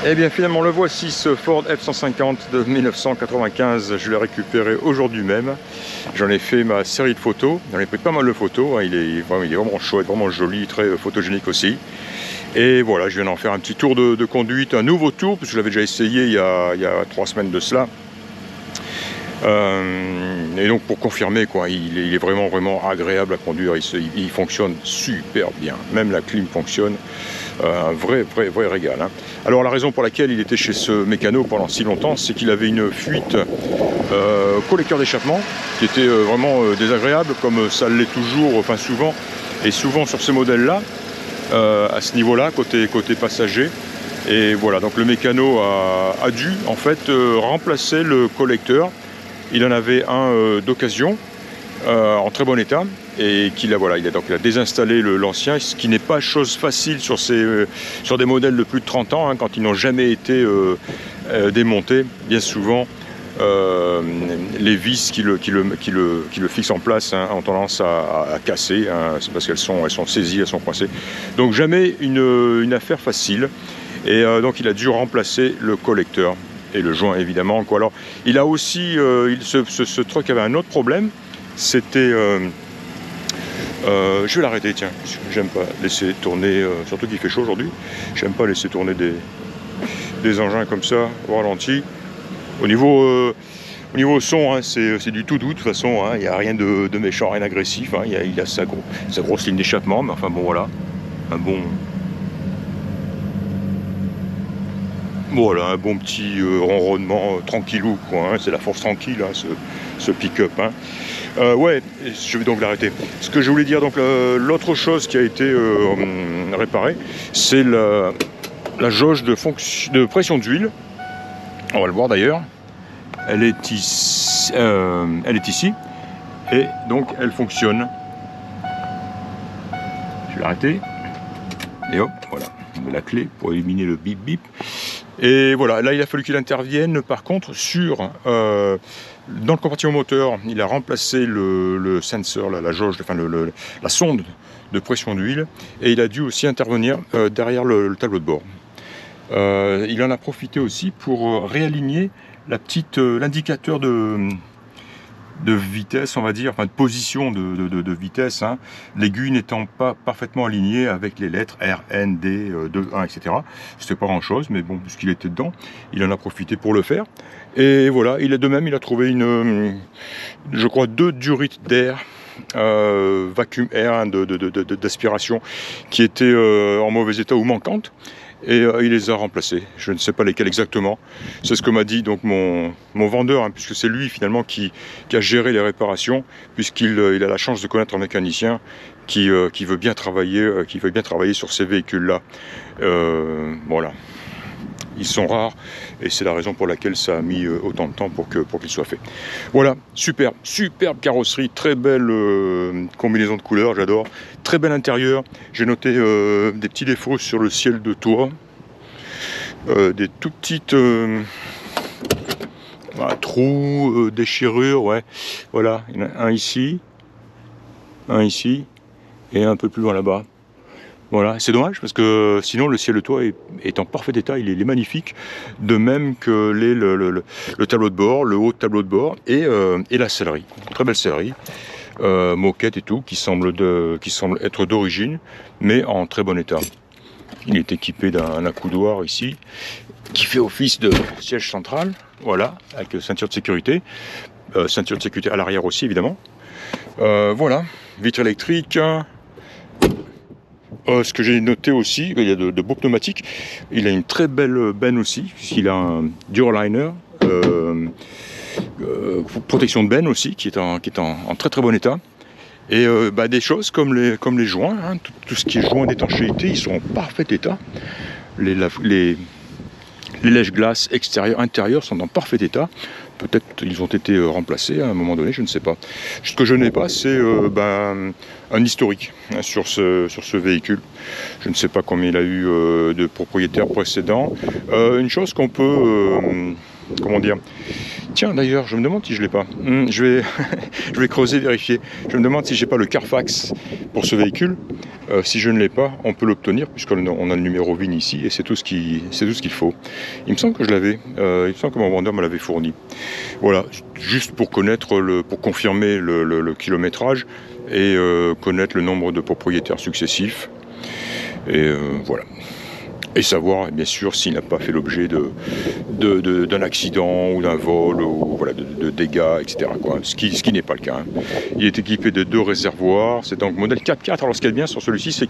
Eh bien finalement le voici, ce Ford F-150 de 1995, je l'ai récupéré aujourd'hui même. J'en ai fait ma série de photos, j'en ai pris pas mal de photos, hein. Il est vraiment chouette, vraiment joli, très photogénique aussi. Et voilà, je viens d'en faire un petit tour de conduite, un nouveau tour, parce que je l'avais déjà essayé il y a 3 semaines de cela. Et donc pour confirmer quoi, il est vraiment agréable à conduire, il fonctionne super bien, même la clim fonctionne, un vrai régal, hein. Alors la raison pour laquelle il était chez ce mécano pendant si longtemps, c'est qu'il avait une fuite collecteur d'échappement qui était vraiment désagréable, comme ça l'est toujours, enfin souvent, et souvent sur ces modèles là, à ce niveau là, côté passager. Et voilà, donc le mécano a dû en fait remplacer le collecteur. Il en avait un d'occasion, en très bon état, et il a désinstallé l'ancien, ce qui n'est pas chose facile sur des modèles de plus de 30 ans, hein, quand ils n'ont jamais été démontés. Bien souvent, les vis qui le fixent en place, hein, ont tendance à casser, hein, c'est parce qu'elles sont saisies, elles sont coincées. Donc jamais une affaire facile. Et donc il a dû remplacer le collecteur. Et le joint évidemment quoi. Alors il a aussi ce truc avait un autre problème, c'était je vais l'arrêter, tiens, j'aime pas laisser tourner, surtout qu'il fait chaud aujourd'hui, j'aime pas laisser tourner des engins comme ça au ralenti. Au niveau son, hein, c'est du tout doux de toute façon, hein, il n'y a rien de méchant, rien d'agressif, hein, il a sa grosse ligne d'échappement, mais enfin bon voilà, un bon petit ronronnement tranquillou quoi, hein, c'est la force tranquille, hein, ce pick-up, hein. Ouais, je vais donc l'arrêter. Ce que je voulais dire, donc l'autre chose qui a été réparée, c'est la jauge de pression d'huile. On va le voir d'ailleurs. Elle est ici, et donc elle fonctionne. Je vais l'arrêter. Et hop, voilà, on met la clé pour éliminer le bip bip. Et voilà, là il a fallu qu'il intervienne par contre dans le compartiment moteur. Il a remplacé le sensor, la jauge, enfin la sonde de pression d'huile, et il a dû aussi intervenir derrière le tableau de bord. Il en a profité aussi pour réaligner l'indicateur de vitesse, on va dire, enfin de position de vitesse, hein, l'aiguille n'étant pas parfaitement alignée avec les lettres R, N, D, 2, 1, etc. C'était pas grand chose, mais bon, puisqu'il était dedans, il en a profité pour le faire. Et voilà, de même, il a trouvé je crois, 2 durites d'air, vacuum air, hein, d'aspiration, qui étaient en mauvais état ou manquantes. Et il les a remplacés. Je ne sais pas lesquels exactement. C'est ce que m'a dit donc mon vendeur, hein, puisque c'est lui finalement qui a géré les réparations, puisqu'il a la chance de connaître un mécanicien qui veut bien travailler, sur ces véhicules-là. Voilà. Ils sont rares et c'est la raison pour laquelle ça a mis autant de temps pour qu'il soit fait. Voilà, superbe carrosserie, très belle combinaison de couleurs, j'adore. Très bel intérieur. J'ai noté des petits défauts sur le ciel de toit, des tout petites trous, déchirures, ouais. Voilà, il y en a un ici et un peu plus loin là-bas. Voilà, c'est dommage parce que sinon le ciel de toit est en parfait état, il est magnifique, de même que le tableau de bord, le haut tableau de bord et la sellerie, très belle sellerie, moquette et tout, qui semble être d'origine, mais en très bon état. Il est équipé d'un accoudoir ici, qui fait office de siège central, voilà, avec ceinture de sécurité à l'arrière aussi évidemment. Voilà, vitre électrique. Ce que j'ai noté aussi, il y a de beaux pneumatiques. Il a une très belle benne aussi, puisqu'il a un Duraliner, protection de benne aussi, qui est en très bon état. Et des choses comme les joints, hein, tout ce qui est joints d'étanchéité, ils sont en parfait état. Les lèche-glaces extérieures, intérieures sont en parfait état. Peut-être ils ont été remplacés à un moment donné, je ne sais pas. Ce que je n'ai pas, c'est un historique, hein, sur ce véhicule. Je ne sais pas combien il a eu de propriétaires précédents. Une chose qu'on peut, Tiens, d'ailleurs, je me demande si je l'ai pas. Je vais, je vais creuser, vérifier. Je me demande si j'ai pas le Carfax pour ce véhicule. Si je ne l'ai pas, on peut l'obtenir puisqu'on a le numéro VIN ici et c'est tout ce qu'il faut. Il me semble que je l'avais. Il me semble que mon vendeur me l'avait fourni. Voilà, juste pour connaître pour confirmer le kilométrage et connaître le nombre de propriétaires successifs. Et voilà. Et savoir, bien sûr, s'il n'a pas fait l'objet d'un accident ou d'un vol, ou voilà, de dégâts, etc. Quoi. Ce qui n'est pas le cas. Hein. Il est équipé de 2 réservoirs. C'est donc modèle 4x4. Alors, ce qu'il y a de bien sur celui-ci, c'est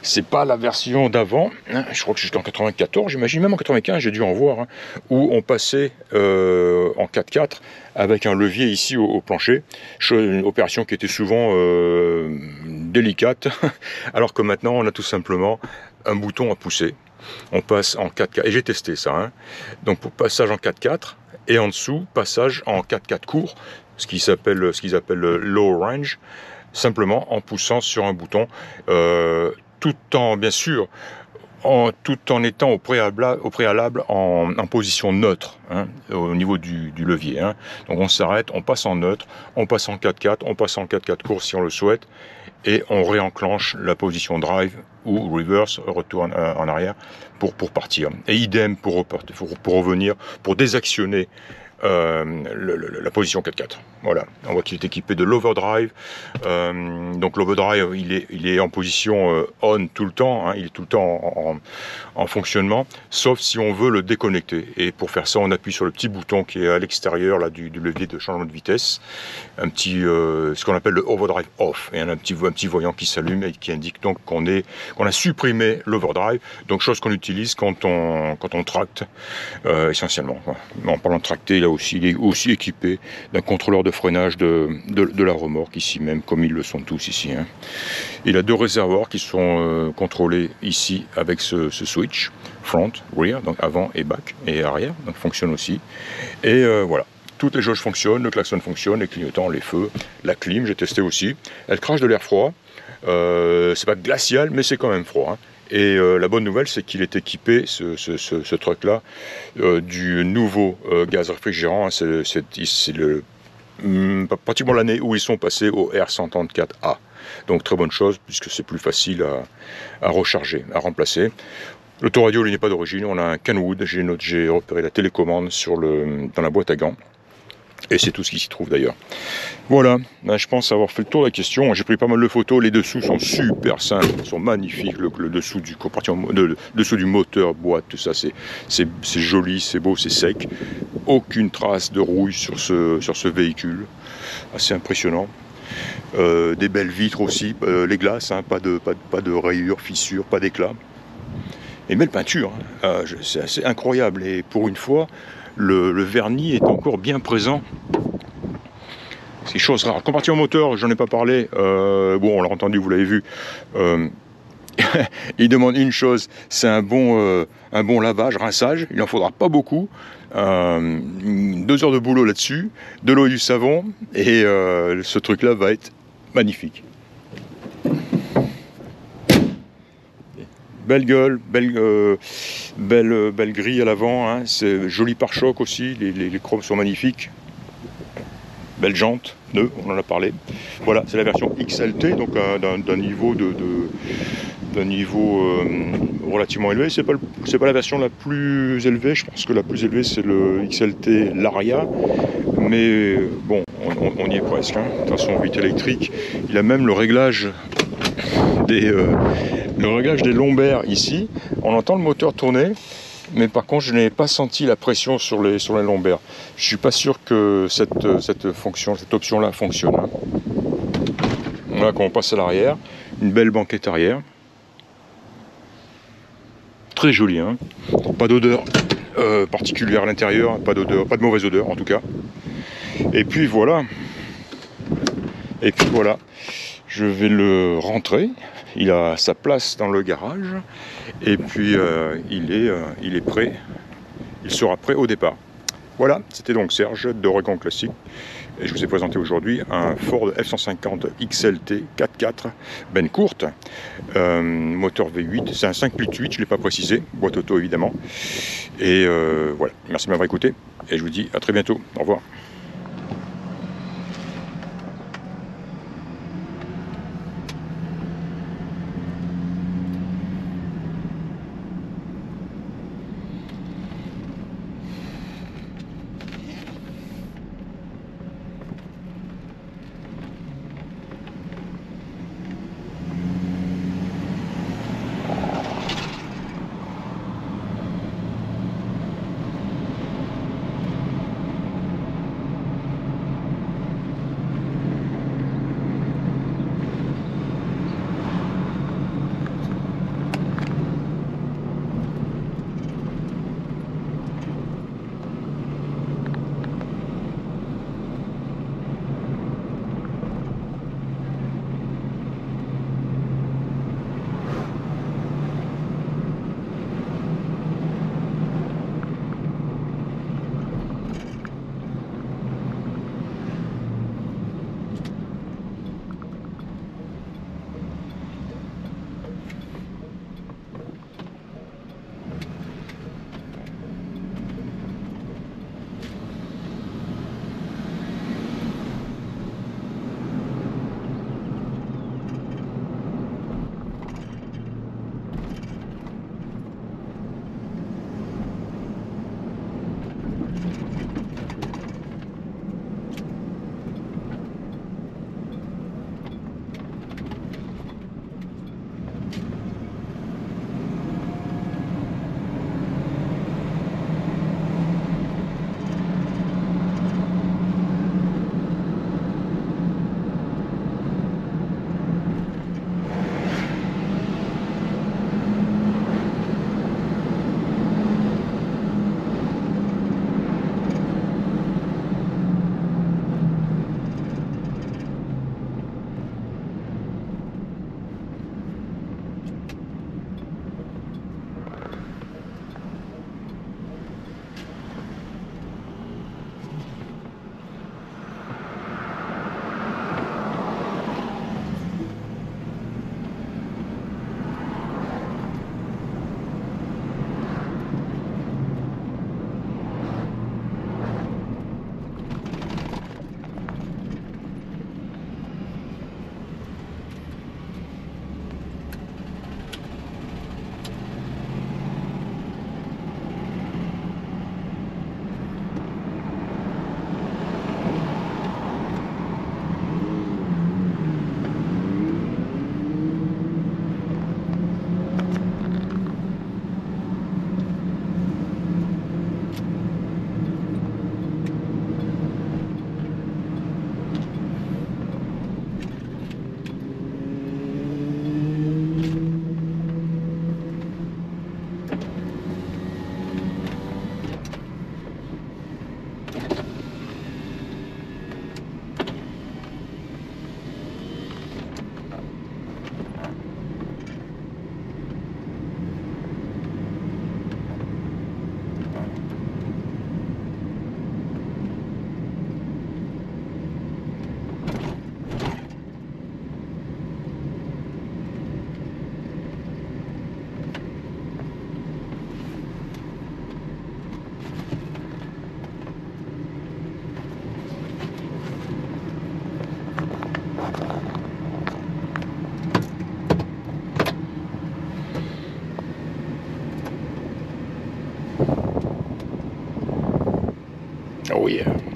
c'est pas la version d'avant. Hein. Je crois que j'étais en 94, j'imagine même en 95, j'ai dû en voir, hein, où on passait en 4x4 avec un levier ici au plancher. Une opération qui était souvent délicate, alors que maintenant, on a tout simplement un bouton à pousser, on passe en 4x4, et j'ai testé ça, hein. Donc pour passage en 4x4, et en dessous, passage en 4x4 court, ce qu'ils appellent le low range, simplement en poussant sur un bouton, tout en, bien sûr, tout en étant au préalable en position neutre, hein, au niveau du levier. Hein. Donc on s'arrête, on passe en neutre, on passe en 4x4, on passe en 4x4 court si on le souhaite, et on réenclenche la position drive ou reverse, retourne en arrière pour partir. Et idem pour revenir, pour désactionner la position 4x4. Voilà, on voit qu'il est équipé de l'overdrive. Donc l'overdrive, il est en position on tout le temps, hein, il est tout le temps en fonctionnement, sauf si on veut le déconnecter. Et pour faire ça, on appuie sur le petit bouton qui est à l'extérieur là du levier de changement de vitesse, un petit, ce qu'on appelle le overdrive off, et un petit voyant qui s'allume et qui indique donc qu'on a supprimé l'overdrive. Donc chose qu'on utilise quand on tracte essentiellement. Quoi. En parlant de tracter, il est aussi équipé d'un contrôleur de freinage de la remorque ici même, comme ils le sont tous ici. Hein. Il a 2 réservoirs qui sont contrôlés ici avec ce switch, front, rear, donc avant et back, et arrière, donc fonctionne aussi. Et voilà, toutes les jauges fonctionnent, le klaxon fonctionne, les clignotants, les feux, la clim, j'ai testé aussi. Elle crache de l'air froid, c'est pas glacial, mais c'est quand même froid. Hein. Et la bonne nouvelle, c'est qu'il est équipé, ce truck-là, du nouveau gaz réfrigérant. Hein, c'est pratiquement l'année où ils sont passés au R134A. Donc très bonne chose, puisque c'est plus facile à recharger, à remplacer. L'autoradio, il n'est pas d'origine, on a un Kenwood, j'ai repéré la télécommande dans la boîte à gants. Et c'est tout ce qui s'y trouve d'ailleurs. Voilà, là, je pense avoir fait le tour de la question. J'ai pris pas mal de photos, les dessous sont super simples, ils sont magnifiques. Le dessous dessous du moteur, boîte, tout ça, c'est joli, c'est beau, c'est sec. Aucune trace de rouille sur ce véhicule, assez impressionnant. Des belles vitres aussi, les glaces, hein, pas de rayures, fissures, pas d'éclats. Et belle peinture, hein. C'est assez incroyable. Et pour une fois, le vernis est encore bien présent. C'est chose rare. Compartiment moteur, j'en ai pas parlé. Bon, on l'a entendu, vous l'avez vu. Il demande une chose, c'est un bon lavage, rinçage. Il n'en faudra pas beaucoup. 2 heures de boulot là-dessus, de l'eau et du savon, et ce truc-là va être magnifique. Belle gueule, belle grille à l'avant, hein. C'est joli pare-choc aussi, les chromes sont magnifiques. Belle jante, nœud, on en a parlé. Voilà, c'est la version XLT, donc d'un niveau relativement élevé. C'est pas la version la plus élevée, je pense que la plus élevée c'est le XLT Laria, mais bon, on y est presque. Hein. De toute façon, 8 électrique, il a même le réglage des lombaires ici. On entend le moteur tourner, mais par contre je n'ai pas senti la pression sur les lombaires. Je suis pas sûr que cette option là fonctionne. Hein. Voilà, quand on passe à l'arrière, une belle banquette arrière, très jolie, hein. Pas d'odeur particulière à l'intérieur, pas de mauvaise odeur en tout cas. Et puis voilà, je vais le rentrer. Il a sa place dans le garage et puis il est prêt, il sera prêt au départ. Voilà, c'était donc Serge d'Oregon Classic. Et je vous ai présenté aujourd'hui un Ford F-150 XLT 4x4 benne courte, moteur V8, c'est un 5,8 litres, je ne l'ai pas précisé, boîte auto évidemment. Et voilà, merci de m'avoir écouté et je vous dis à très bientôt, au revoir. Oh yeah.